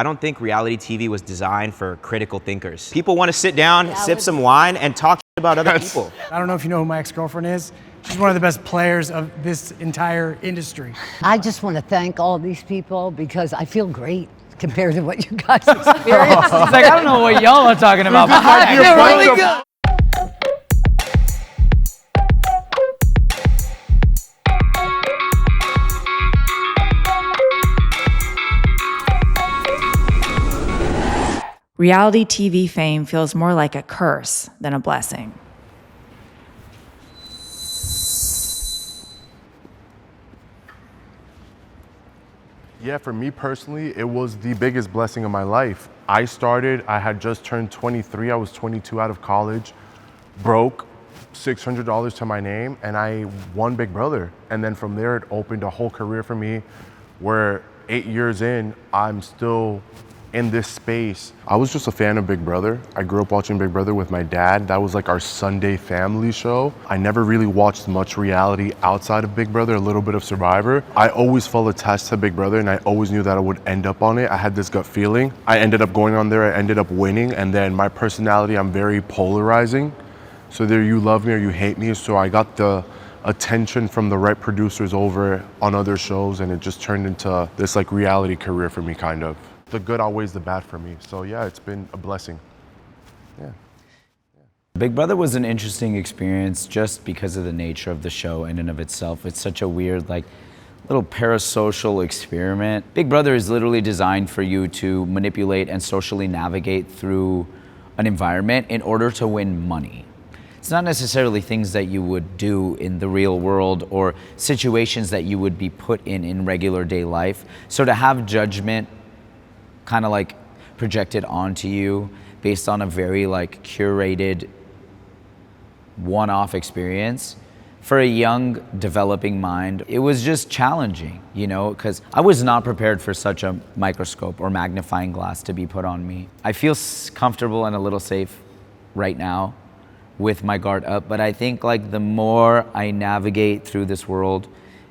I don't think reality TV was designed for critical thinkers. People want to sit down, sip some wine, and talk about other people. I don't know if you know who my ex-girlfriend is. She's one of the best players of this entire industry. I just want to thank all these people because I feel great compared to what you guys experienced. It's like, I don't know what y'all are talking about, but I feel really good. Reality TV fame feels more like a curse than a blessing. Yeah, for me personally, it was the biggest blessing of my life. I had just turned 23, I was 22 out of college, broke, $600 to my name, and I won Big Brother. And then from there, it opened a whole career for me where 8 years in, I'm still in this space. I was just a fan of Big Brother. I grew up watching Big Brother with my dad. That was like our Sunday family show. I never really watched much reality outside of Big Brother, a little bit of Survivor. I always felt attached to Big Brother and I always knew that I would end up on it. I had this gut feeling. I ended up going on there, I ended up winning, and then my personality, I'm very polarizing. So either you love me or you hate me. So I got the attention from the right producers over on other shows, and it just turned into this like reality career for me, kind of. The good outweighs the bad for me. So yeah, it's been a blessing. Yeah. Big Brother was an interesting experience just because of the nature of the show in and of itself. It's such a weird, like, little parasocial experiment. Big Brother is literally designed for you to manipulate and socially navigate through an environment in order to win money. It's not necessarily things that you would do in the real world or situations that you would be put in regular day life. So to have judgment kind of like projected onto you based on a very like curated one-off experience for a young developing mind, it was just challenging, you know, because I was not prepared for such a microscope or magnifying glass to be put on me. I feel comfortable and a little safe right now with my guard up, but I think like the more I navigate through this world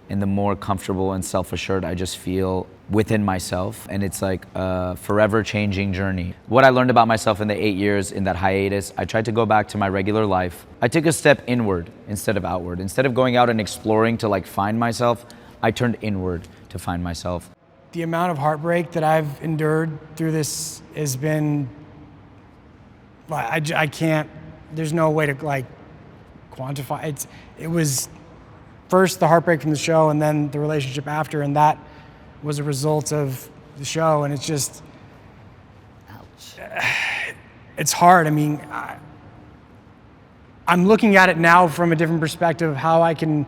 and the more comfortable and self-assured I just feel within myself, and it's like a forever changing journey. What I learned about myself in the 8 years in that hiatus, I tried to go back to my regular life. I took a step inward instead of outward. Instead of going out and exploring to like find myself, I turned inward to find myself. The amount of heartbreak that I've endured through this has been, I can't, there's no way to like quantify. It was first the heartbreak from the show and then the relationship after, and that was a result of the show, and it's just, it's hard. I mean, I'm looking at it now from a different perspective, how I can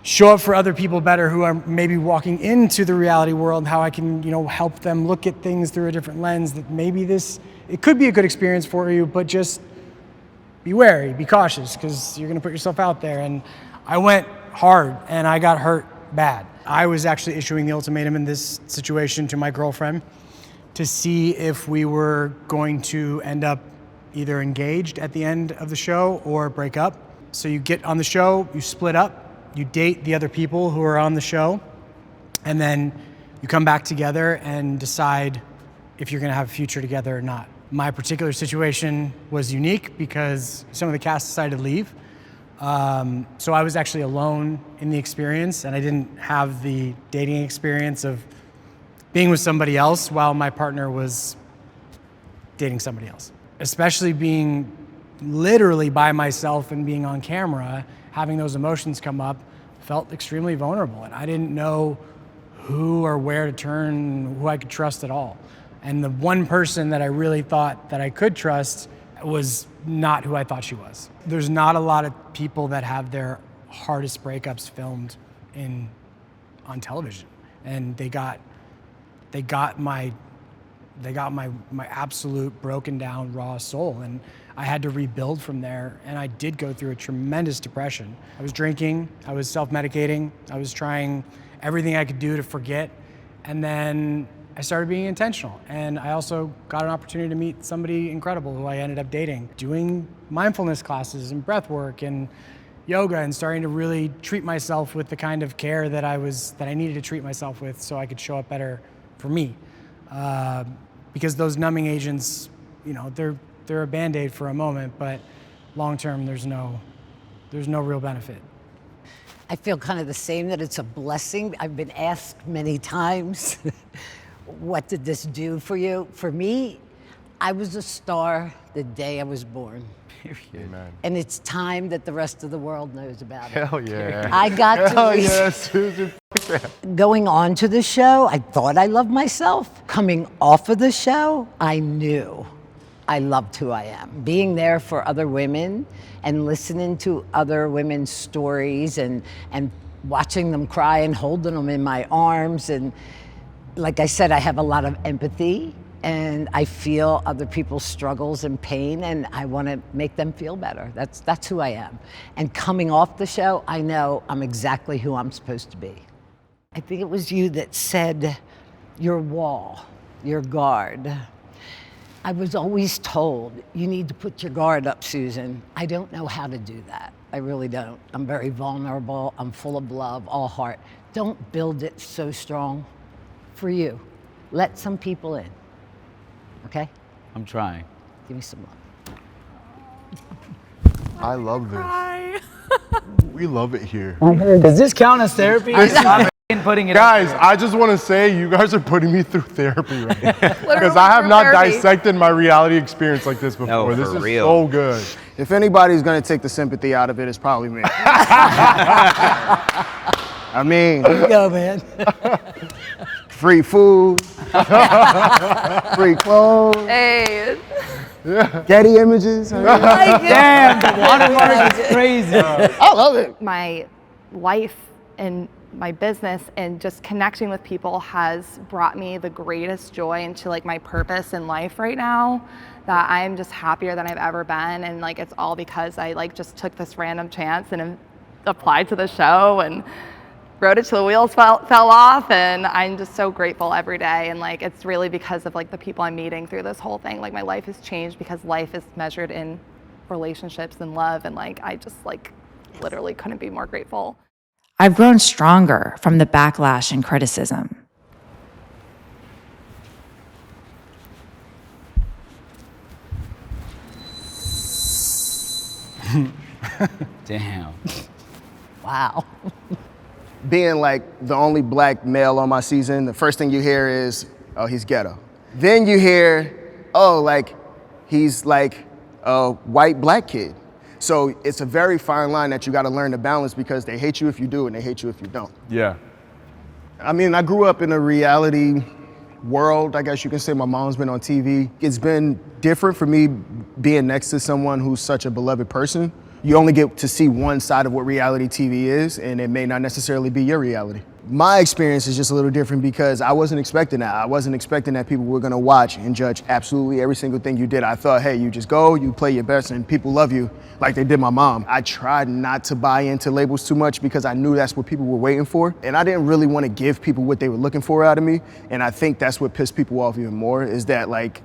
show up for other people better who are maybe walking into the reality world, how I can, you know, help them look at things through a different lens, that maybe it could be a good experience for you, but just be wary, be cautious, because you're gonna put yourself out there. And I went hard and I got hurt bad. I was actually issuing the ultimatum in this situation to my girlfriend to see if we were going to end up either engaged at the end of the show or break up. So you get on the show, you split up, you date the other people who are on the show, and then you come back together and decide if you're gonna have a future together or not. My particular situation was unique because some of the cast decided to leave. So I was actually alone in the experience, and I didn't have the dating experience of being with somebody else while my partner was dating somebody else. Especially being literally by myself and being on camera, having those emotions come up, felt extremely vulnerable, and I didn't know who or where to turn, who I could trust at all. And the one person that I really thought that I could trust was not who I thought she was. There's not a lot of people that have their hardest breakups filmed on television, and they got my absolute broken down raw soul, and I had to rebuild from there. And I did go through a tremendous depression. I was drinking, I was self-medicating, I was trying everything I could do to forget, and then I started being intentional. And I also got an opportunity to meet somebody incredible who I ended up dating, doing mindfulness classes and breath work and yoga, and starting to really treat myself with the kind of care that I needed to treat myself with so I could show up better for me. because those numbing agents, you know, they're a Band-Aid for a moment, but long term, there's no real benefit. I feel kind of the same, that it's a blessing. I've been asked many times, what did this do for you? For me, I was a star the day I was born. Amen. And it's time that the rest of the world knows about it. Hell yeah. I got to Hell yeah, Susan. Going on to the show, I thought I loved myself. Coming off of the show, I knew I loved who I am. Being there for other women and listening to other women's stories and watching them cry and holding them in my arms. And like I said, I have a lot of empathy, and I feel other people's struggles and pain, and I want to make them feel better. That's who I am. And coming off the show, I know I'm exactly who I'm supposed to be. I think it was you that said your wall, your guard. I was always told, you need to put your guard up, Susan. I don't know how to do that. I really don't. I'm very vulnerable. I'm full of love, all heart. Don't build it so strong for you. Let some people in, okay? I'm trying. Give me some love. I love this. We love it here. Does this count as therapy? I'm putting it Guys, I just want to say you guys are putting me through therapy right now. Because Literally I have through not therapy. dissected my reality experience like this before. No, This for is real. so good. If anybody's gonna take the sympathy out of it, it's probably me. I mean, Go, man. free food, free clothes, Hey, Getty images. I mean, Damn, the watermark is crazy. I love it. my life and my business and just connecting with people has brought me the greatest joy into like my purpose in life right now, that I'm just happier than I've ever been. And like, it's all because I like just took this random chance and applied to the show and wrote it till the wheels fell off. And I'm just so grateful every day. And like, it's really because of like the people I'm meeting through this whole thing. Like, my life has changed because life is measured in relationships and love. And like, I just like literally couldn't be more grateful. I've grown stronger from the backlash and criticism. Damn. Wow. Being like the only black male on my season, the first thing you hear is, oh, he's ghetto. Then you hear, oh, like he's like a white black kid. So it's a very fine line that you got to learn to balance, because they hate you if you do and they hate you if you don't. Yeah. I mean, I grew up in a reality world. I guess you can say my mom's been on TV. It's been different for me being next to someone who's such a beloved person. You only get to see one side of what reality TV is, and it may not necessarily be your reality. My experience is just a little different because I wasn't expecting that. I wasn't expecting that people were gonna watch and judge absolutely every single thing you did. I thought, hey, you just go, you play your best, and people love you like they did my mom. I tried not to buy into labels too much because I knew that's what people were waiting for. And I didn't really want to give people what they were looking for out of me. And I think that's what pissed people off even more, is that like,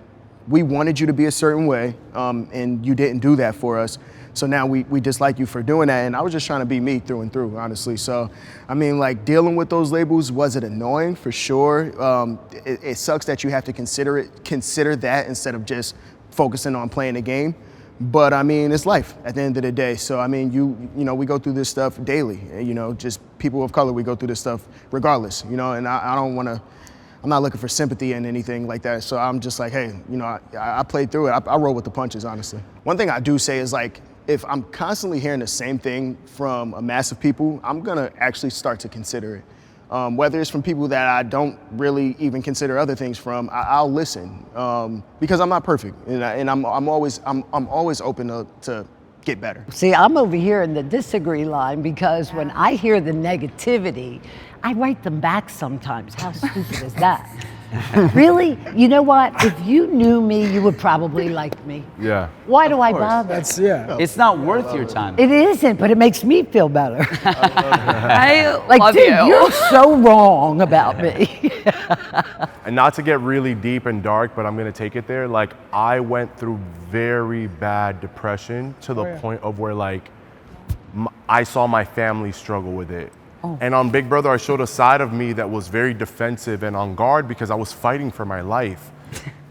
we wanted you to be a certain way, and you didn't do that for us. So now we dislike you for doing that. And I was just trying to be me through and through, honestly. So, I mean, like, dealing with those labels, was it annoying? For sure. It sucks that you have to consider that instead of just focusing on playing the game. But I mean, it's life at the end of the day. So, I mean, you know, we go through this stuff daily, you know, just people of color, we go through this stuff regardless, you know, and I don't want to, I'm not looking for sympathy and anything like that. So I'm just like, hey, you know, I played through it. I roll with the punches, honestly. One thing I do say is, like, if I'm constantly hearing the same thing from a mass of people, I'm gonna actually start to consider it. Whether it's from people that I don't really even consider other things from, I'll listen, because I'm not perfect, and I'm always open to get better. See, I'm over here in the disagree line, because when I hear the negativity, I write them back sometimes. How stupid is that? Really? You know what? If you knew me, you would probably like me. Yeah. Why do I bother? That's, yeah. It's not worth your time. It isn't, but it makes me feel better. I Like, love dude, you. you're so wrong about me. And not to get really deep and dark, but I'm gonna take it there. Like, I went through very bad depression to the point of where, like, I saw my family struggle with it. And on Big Brother, I showed a side of me that was very defensive and on guard because I was fighting for my life.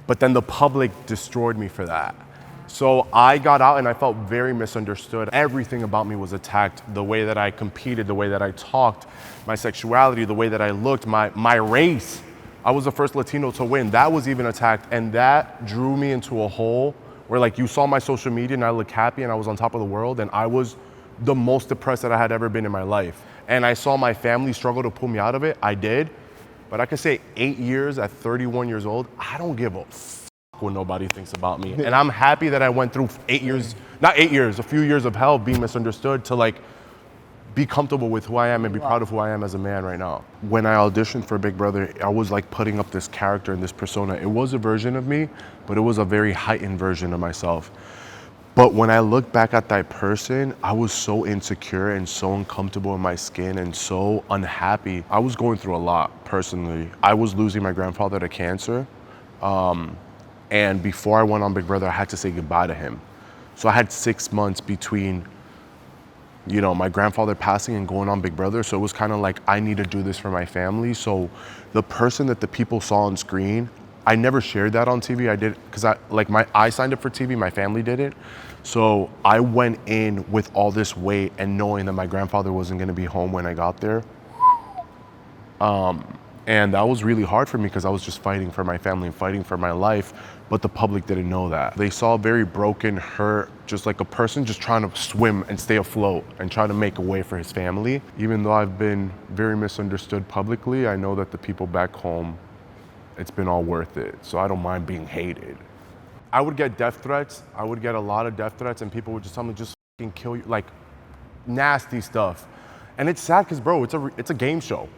But then the public destroyed me for that. So I got out and I felt very misunderstood. Everything about me was attacked. The way that I competed, the way that I talked, my sexuality, the way that I looked, my race. I was the first Latino to win. That was even attacked. And that drew me into a hole where like you saw my social media and I looked happy and I was on top of the world and I was the most depressed that I had ever been in my life. And I saw my family struggle to pull me out of it. I did. But I could say 8 years at 31 years old, I don't give a what nobody thinks about me. And I'm happy that I went through 8 years, not 8 years, a few years of hell being misunderstood to like be comfortable with who I am and be proud of who I am as a man right now. When I auditioned for Big Brother, I was like putting up this character and this persona. It was a version of me, but it was a very heightened version of myself. But when I look back at that person, I was so insecure and so uncomfortable in my skin and so unhappy. I was going through a lot personally. I was losing my grandfather to cancer. And before I went on Big Brother, I had to say goodbye to him. So I had 6 months between, you know, my grandfather passing and going on Big Brother. So it was kind of like, I need to do this for my family. So the person that the people saw on screen, I never shared that on TV. I did, because I signed up for TV, my family did it. So I went in with all this weight and knowing that my grandfather wasn't gonna be home when I got there. And that was really hard for me because I was just fighting for my family and fighting for my life, but the public didn't know that. They saw very broken, hurt, just like a person just trying to swim and stay afloat and try to make a way for his family. Even though I've been very misunderstood publicly, I know that the people back home, it's been all worth it. So I don't mind being hated. I would get death threats. I would get a lot of death threats and people would just tell me, just fucking kill you, like nasty stuff. And it's sad because, bro, it's a game show.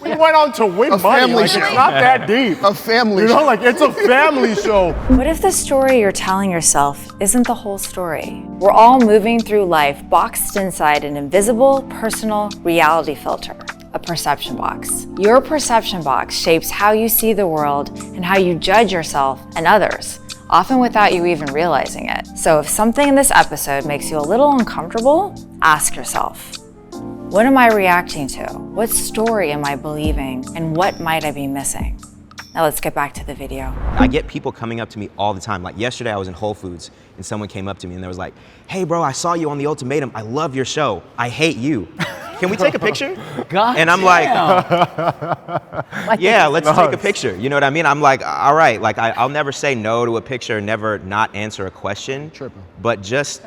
We went on to win money. Like, it's not that deep. A family show. You know, show. like it's a family show. What if the story you're telling yourself isn't the whole story? We're all moving through life boxed inside an invisible, personal reality filter, a perception box. Your perception box shapes how you see the world and how you judge yourself and others, often without you even realizing it. So if something in this episode makes you a little uncomfortable, ask yourself, what am I reacting to? What story am I believing? And what might I be missing? Now let's get back to the video. I get people coming up to me all the time. Like yesterday I was in Whole Foods and someone came up to me and they was like, hey bro, I saw you on The Ultimatum. I love your show. I hate you. Can we take a picture? God and I'm damn. like, yeah, let's take a picture. You know what I mean? I'm like, all right, like I'll never say no to a picture, never not answer a question. Tripping. But just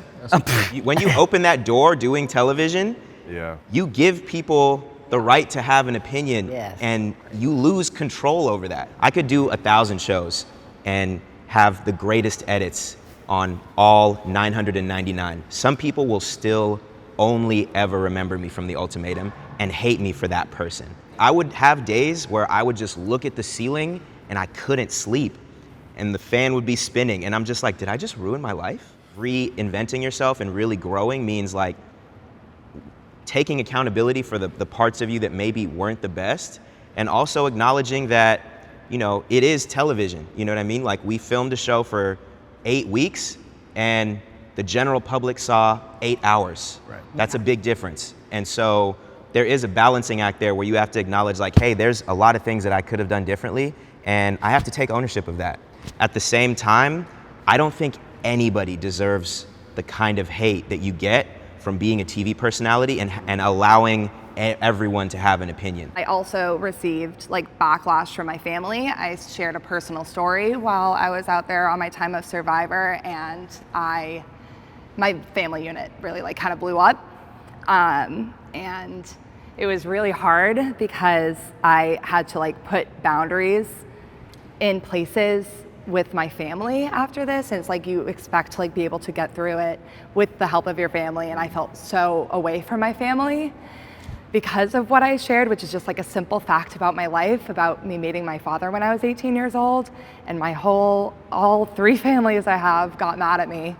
when you open that door doing television, Yeah. you give people the right to have an opinion, Yes. and you lose control over that. I could do 1,000 shows and have the greatest edits on all 999. Some people will still only ever remember me from The Ultimatum and hate me for that person. I would have days where I would just look at the ceiling and I couldn't sleep and the fan would be spinning and I'm just like, did I just ruin my life? Reinventing yourself and really growing means like taking accountability for the parts of you that maybe weren't the best, and also acknowledging that, you know, it is television, you know what I mean? Like we filmed a show for 8 weeks and the general public saw 8 hours. Right. That's a big difference. And so there is a balancing act there where you have to acknowledge like, hey, there's a lot of things that I could have done differently and I have to take ownership of that. At the same time, I don't think anybody deserves the kind of hate that you get from being a TV personality and allowing everyone to have an opinion. I also received like backlash from my family. I shared a personal story while I was out there on my time of Survivor, and my family unit really like kind of blew up. And it was really hard because I had to like put boundaries in places with my family after this, and it's like you expect to like be able to get through it with the help of your family, and I felt so away from my family because of what I shared, which is just like a simple fact about my life, about me meeting my father when I was 18 years old, and all 3 families I have got mad at me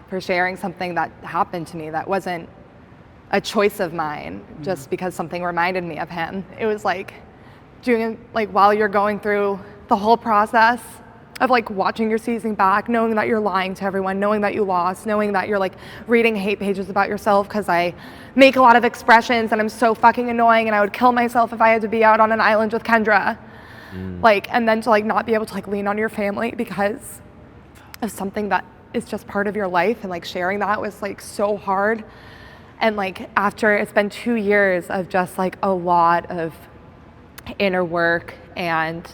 for sharing something that happened to me that wasn't a choice of mine, just because something reminded me of him. It was like doing, like while you're going through the whole process of like watching your season back, knowing that you're lying to everyone, knowing that you lost, knowing that you're like reading hate pages about yourself because I make a lot of expressions and I'm so fucking annoying and I would kill myself if I had to be out on an island with Kendra. Like, and then to like not be able to like lean on your family because of something that is just part of your life, and like sharing that was like so hard. And like after it's been 2 years of just like a lot of inner work and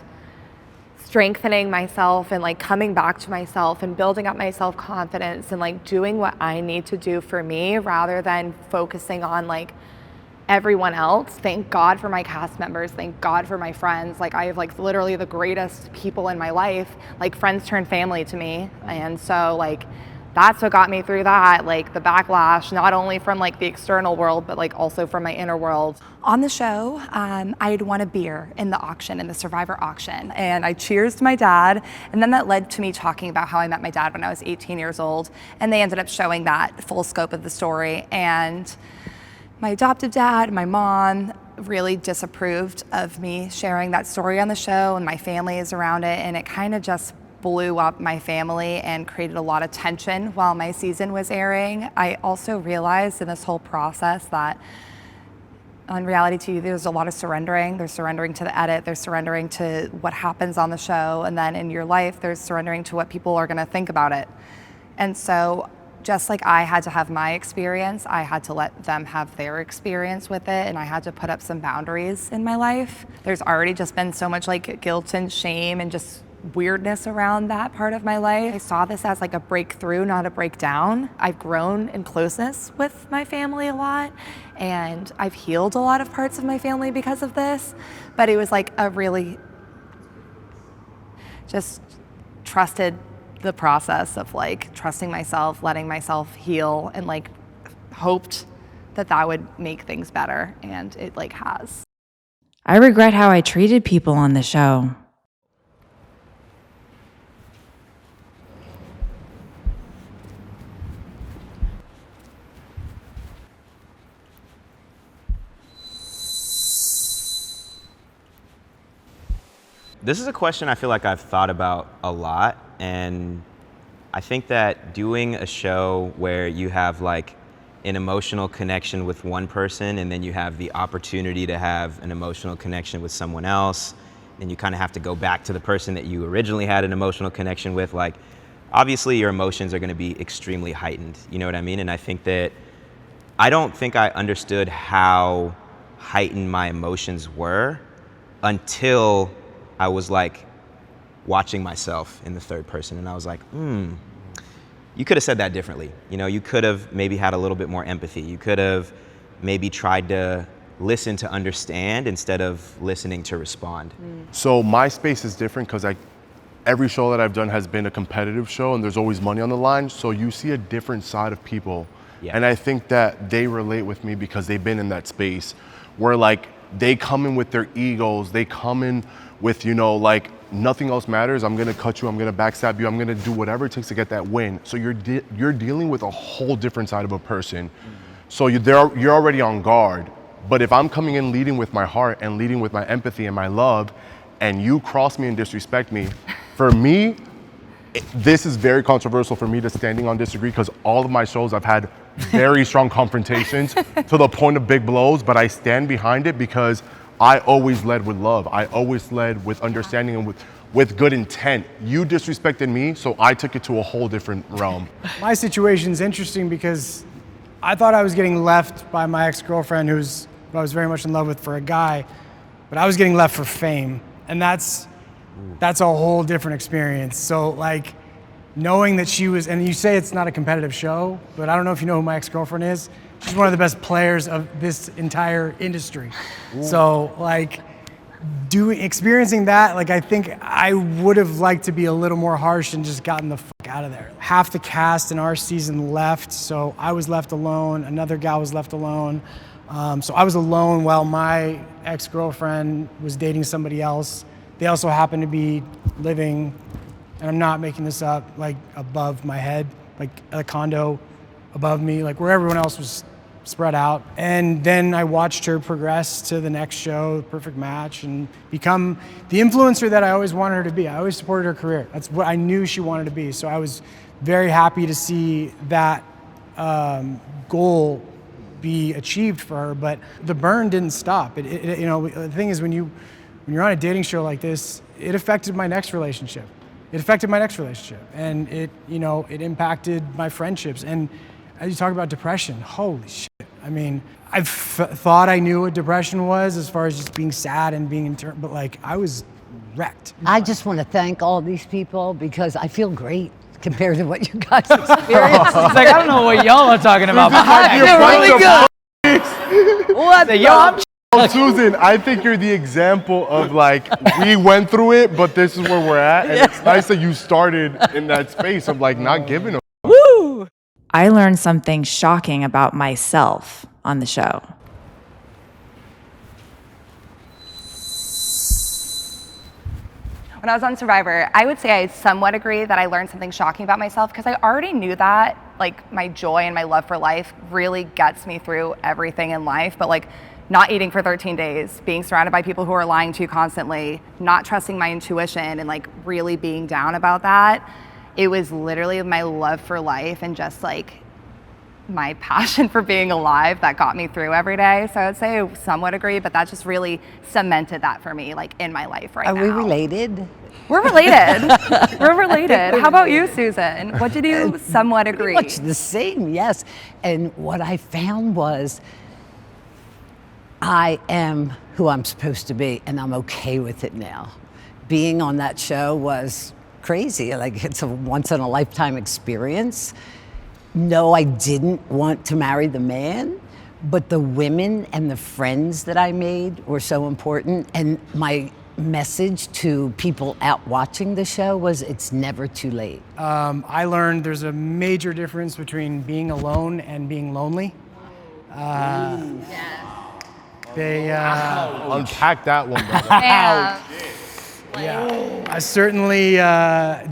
strengthening myself and like coming back to myself and building up my self-confidence and like doing what I need to do for me rather than focusing on like everyone else. Thank God for my cast members. Thank God for my friends. Like I have like literally the greatest people in my life. Like friends turn family to me. And so like that's what got me through that, like the backlash, not only from like the external world, but like also from my inner world. On the show, I had won a beer in the auction, in the Survivor auction, and I cheersed my dad, and then that led to me talking about how I met my dad when I was 18 years old, and they ended up showing that full scope of the story. And my adoptive dad, my mom, really disapproved of me sharing that story on the show, and my family is around it, and it kind of just blew up my family and created a lot of tension while my season was airing. I also realized in this whole process that on reality TV, there's a lot of surrendering. There's surrendering to the edit, there's surrendering to what happens on the show, and then in your life, there's surrendering to what people are gonna think about it. And so just like I had to have my experience, I had to let them have their experience with it, and I had to put up some boundaries in my life. There's already just been so much like guilt and shame and just weirdness around that part of my life. I saw this as like a breakthrough, not a breakdown. I've grown in closeness with my family a lot, and I've healed a lot of parts of my family because of this, but it was like a really just trusted the process of like trusting myself, letting myself heal, and like hoped that that would make things better, and it like has. I regret how I treated people on the show. This is a question I feel like I've thought about a lot, and I think that doing a show where you have like an emotional connection with one person and then you have the opportunity to have an emotional connection with someone else, and you kind of have to go back to the person that you originally had an emotional connection with, like obviously your emotions are going to be extremely heightened, you know what I mean? And I think that I don't think I understood how heightened my emotions were until I was like watching myself in the third person, and I was like, you could have said that differently. You know, you could have maybe had a little bit more empathy. You could have maybe tried to listen to understand instead of listening to respond. So my space is different because every show that I've done has been a competitive show, and there's always money on the line. So you see a different side of people. Yeah. And I think that they relate with me because they've been in that space where like they come in with their egos, they come in with, you know, like nothing else matters. I'm gonna cut you, I'm gonna backstab you, I'm gonna do whatever it takes to get that win. So you're dealing with a whole different side of a person. So you're already on guard. But if I'm coming in leading with my heart and leading with my empathy and my love, and you cross me and disrespect me, for me, this is very controversial for me to standing on disagree, because all of my shows I've had very strong confrontations to the point of big blows, but I stand behind it because I always led with love. I always led with understanding and with good intent. You disrespected me, so I took it to a whole different realm. My situation's interesting because I thought I was getting left by my ex-girlfriend who I was very much in love with for a guy, but I was getting left for fame. And that's a whole different experience. So like knowing that she was, and you say it's not a competitive show, but I don't know if you know who my ex-girlfriend is. She's one of the best players of this entire industry. So like experiencing that, like I think I would have liked to be a little more harsh and just gotten the fuck out of there. Half the cast in our season left, so I was left alone, another gal was left alone. So I was alone while my ex-girlfriend was dating somebody else. They also happened to be living, and I'm not making this up, like above my head, like a condo above me, like where everyone else was spread out. And then I watched her progress to the next show, Perfect Match, and become the influencer that I always wanted her to be. I always supported her career. That's what I knew she wanted to be. So I was very happy to see that goal be achieved for her, but the burn didn't stop. You know, the thing is, when you're on a dating show like this, it affected my next relationship. And it impacted my friendships. And as you talk about depression, holy shit. I mean, I've thought I knew what depression was as far as just being sad and being but like, I was wrecked. I just want to thank all these people because I feel great compared to what you guys experienced. It's like, I don't know what y'all are talking about, but I feel really good. What? Yo, I'm Susan, I think you're the example of like, we went through it, but this is where we're at. And it's nice that you started in that space of like not giving a Woo! I learned something shocking about myself on the show. When I was on Survivor, I would say I somewhat agree that I learned something shocking about myself because I already knew that, like, my joy and my love for life really gets me through everything in life, but like not eating for 13 days, being surrounded by people who are lying to you constantly, not trusting my intuition and like really being down about that. It was literally my love for life and just like my passion for being alive that got me through every day. So I would say I somewhat agree, but that just really cemented that for me, like in my life right now. Are we related? We're related. We're related. How about you, Susan? What did you somewhat agree? Pretty much the same, yes. And what I found was I am who I'm supposed to be, and I'm okay with it now. Being on that show was crazy. Like, it's a once-in-a-lifetime experience. No, I didn't want to marry the man, but the women and the friends that I made were so important. And my message to people out watching the show was it's never too late. I learned there's a major difference between being alone and being lonely. They unpack that one, brother. Yeah, I certainly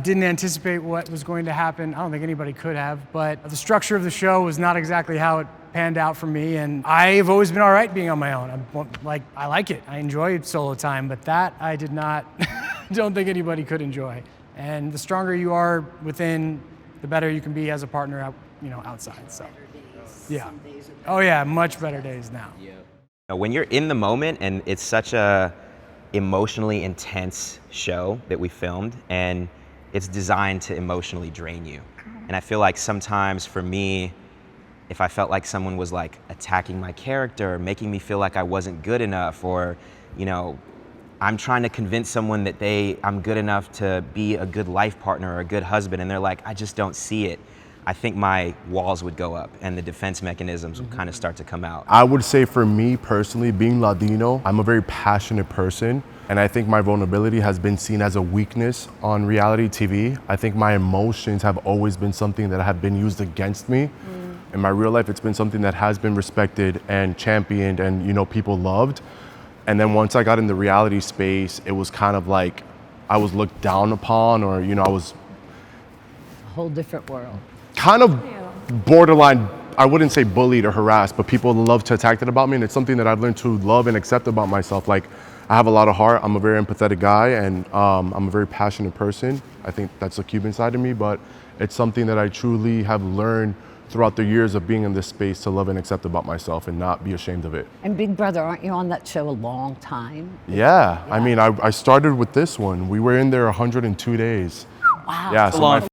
didn't anticipate what was going to happen. I don't think anybody could have, but the structure of the show was not exactly how it panned out for me, and I've always been all right being on my own. I like it. I enjoy solo time, but that I did not, don't think anybody could enjoy. And the stronger you are within, the better you can be as a partner out, outside. So, yeah. Oh yeah, much better days now. When you're in the moment, and it's such a emotionally intense show that we filmed, and it's designed to emotionally drain you. And I feel like sometimes for me, if I felt like someone was like attacking my character, making me feel like I wasn't good enough, or, I'm trying to convince someone that I'm good enough to be a good life partner or a good husband, and they're like, I just don't see it. I think my walls would go up and the defense mechanisms would kind of start to come out. I would say for me personally, being Ladino, I'm a very passionate person. And I think my vulnerability has been seen as a weakness on reality TV. I think my emotions have always been something that have been used against me. In my real life, it's been something that has been respected and championed and, people loved. And then once I got in the reality space, it was kind of like I was looked down upon, or, I was A whole different world. kind of borderline, I wouldn't say bullied or harassed, but people love to attack that about me. And it's something that I've learned to love and accept about myself. Like, I have a lot of heart. I'm a very empathetic guy, and I'm a very passionate person. I think that's the Cuban side of me, but it's something that I truly have learned throughout the years of being in this space to love and accept about myself and not be ashamed of it. And Big Brother, aren't you on that show a long time? Yeah. I mean, I started with this one. We were in there 102 days. Wow. Yeah, so it's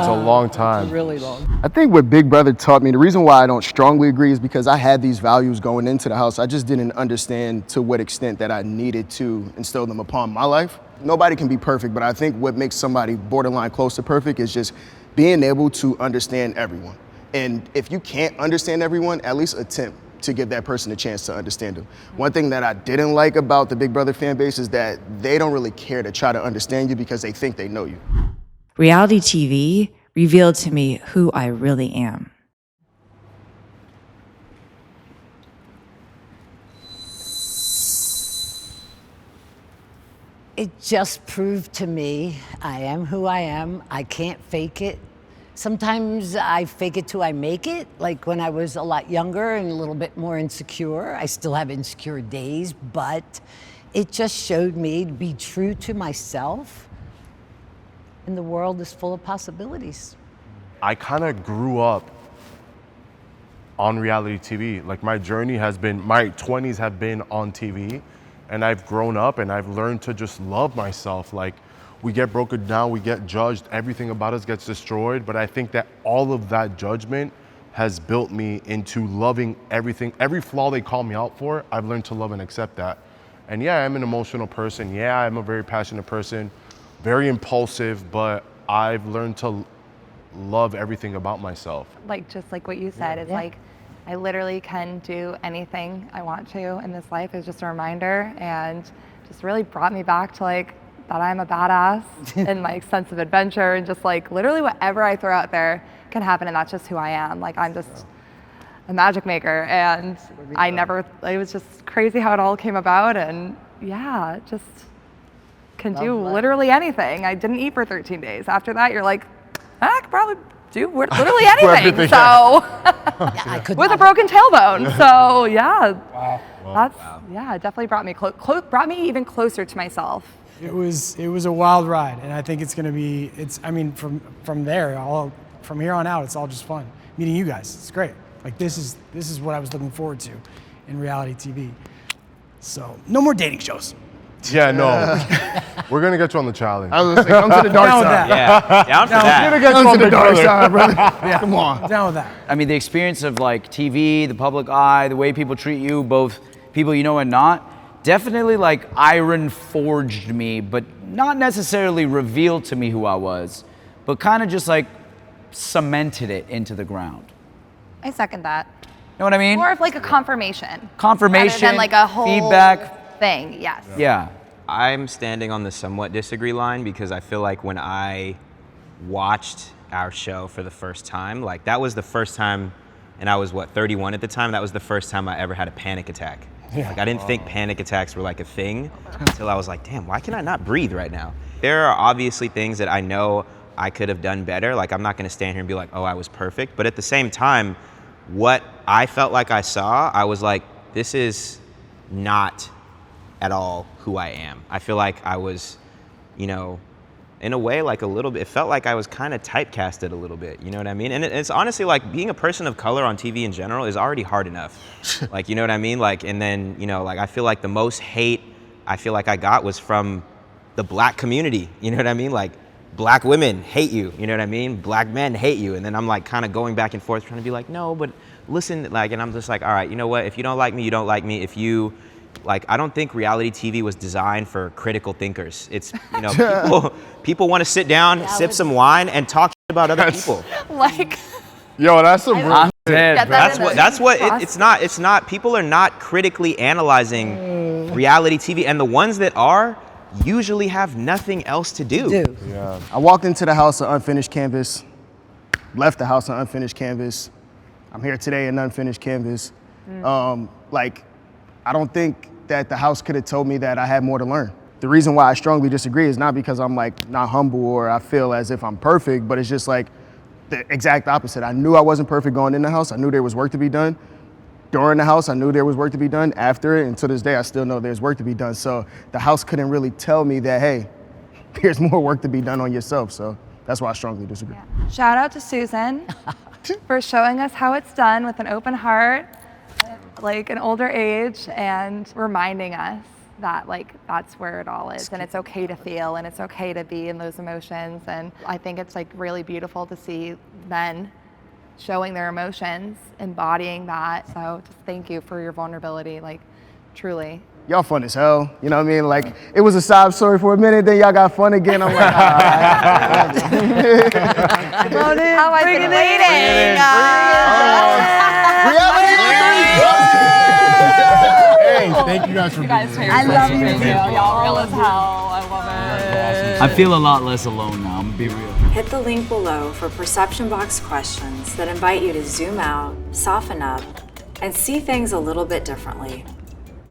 a long time. It's really long. I think what Big Brother taught me, the reason why I don't strongly agree is because I had these values going into the house. I just didn't understand to what extent that I needed to instill them upon my life. Nobody can be perfect, but I think what makes somebody borderline close to perfect is just being able to understand everyone. And if you can't understand everyone, at least attempt to give that person a chance to understand them. One thing that I didn't like about the Big Brother fan base is that they don't really care to try to understand you because they think they know you. Reality TV revealed to me who I really am. It just proved to me I am who I am. I can't fake it. Sometimes I fake it till I make it. Like when I was a lot younger and a little bit more insecure. I still have insecure days, but it just showed me to be true to myself. And the world is full of possibilities. I kind of grew up on reality TV. Like my journey has been, my 20s have been on TV, and I've grown up and I've learned to just love myself. Like we get broken down, we get judged, everything about us gets destroyed, but I think that all of that judgment has built me into loving everything. Every flaw they call me out for, I've learned to love and accept that. And yeah, I'm an emotional person. Yeah, I'm a very passionate person, very impulsive, but I've learned to love everything about myself. Like just like what you said, it's like I literally can do anything I want to in this life. Is just a reminder, and just really brought me back to like that I'm a badass and my sense of adventure, and just like literally whatever I throw out there can happen, and that's just who I am. Like I'm just a magic maker, and it was just crazy how it all came about, and yeah, just can do literally anything. I didn't eat for 13 days. After that, you're like, I could probably do literally anything. So I could with a broken tailbone. So yeah, it definitely brought me brought me even closer to myself. It was a wild ride, and I think it's gonna be. I mean, from here on out, it's all just fun. Meeting you guys, it's great. Like this is what I was looking forward to in reality TV. So no more dating shows. Yeah, no. We're gonna get you on the challenge. I was gonna say, come to the dark side. Yeah, down for that. We're gonna get you on the dark side, brother. Yeah. Come on. Down with that. I mean, the experience of like TV, the public eye, the way people treat you, both people you know and not, definitely like iron forged me, but not necessarily revealed to me who I was, but kind of just like cemented it into the ground. I second that. You know what I mean? More of like a confirmation. Confirmation, rather than like a whole feedback. Thing, yes. Yeah. I'm standing on the somewhat disagree line because I feel like when I watched our show for the first time, like that was the first time, and I was 31 at the time, that was the first time I ever had a panic attack. Yeah. Like I didn't think panic attacks were like a thing until I was like, damn, why can I not breathe right now? There are obviously things that I know I could have done better. Like I'm not gonna stand here and be like, oh, I was perfect. But at the same time, what I felt like I saw, I was like, this is not at all who I am. I feel like I was, in a way, like a little bit, it felt like I was kind of typecasted a little bit, you know what I mean? And it's honestly like being a person of color on TV in general is already hard enough. Like, you know what I mean? Like, and then, like I feel like the most hate I feel like I got was from the black community, you know what I mean? Like black women hate you, you know what I mean? Black men hate you. And then I'm like kind of going back and forth trying to be like, no, but listen, like, and I'm just like, all right, you know what? If you don't like me, you don't like me. If you, like, I don't think reality TV was designed for critical thinkers. It's, people want to sit down, sip some wine, and talk about other people. Like, yo, that's some real shit. It's not, people are not critically analyzing reality TV, and the ones that are usually have nothing else to do. Yeah. I walked into the house of unfinished canvas, left the house of unfinished canvas. I'm here today in unfinished canvas. I don't think that the house could have told me that I had more to learn. The reason why I strongly disagree is not because I'm like not humble or I feel as if I'm perfect, but it's just like the exact opposite. I knew I wasn't perfect going in the house. I knew there was work to be done. During the house, I knew there was work to be done. After it, and to this day, I still know there's work to be done. So the house couldn't really tell me that, hey, there's more work to be done on yourself. So that's why I strongly disagree. Yeah. Shout out to Susan for showing us how it's done with an open heart, like an older age, and reminding us that like that's where it all is, and it's okay to feel, and it's okay to be in those emotions. And I think it's like really beautiful to see men showing their emotions, embodying that. So just thank you for your vulnerability, like truly. Y'all fun as hell, you know what I mean? Like, it was a sob story for a minute, then y'all got fun again. I'm like, How I've been waiting. Hey, thank you guys for being here. I love you too. Y'all real as hell. I love it. I feel a lot less alone now, I'm gonna be real. Hit the link below for perception box questions that invite you to zoom out, soften up, and see things a little bit differently.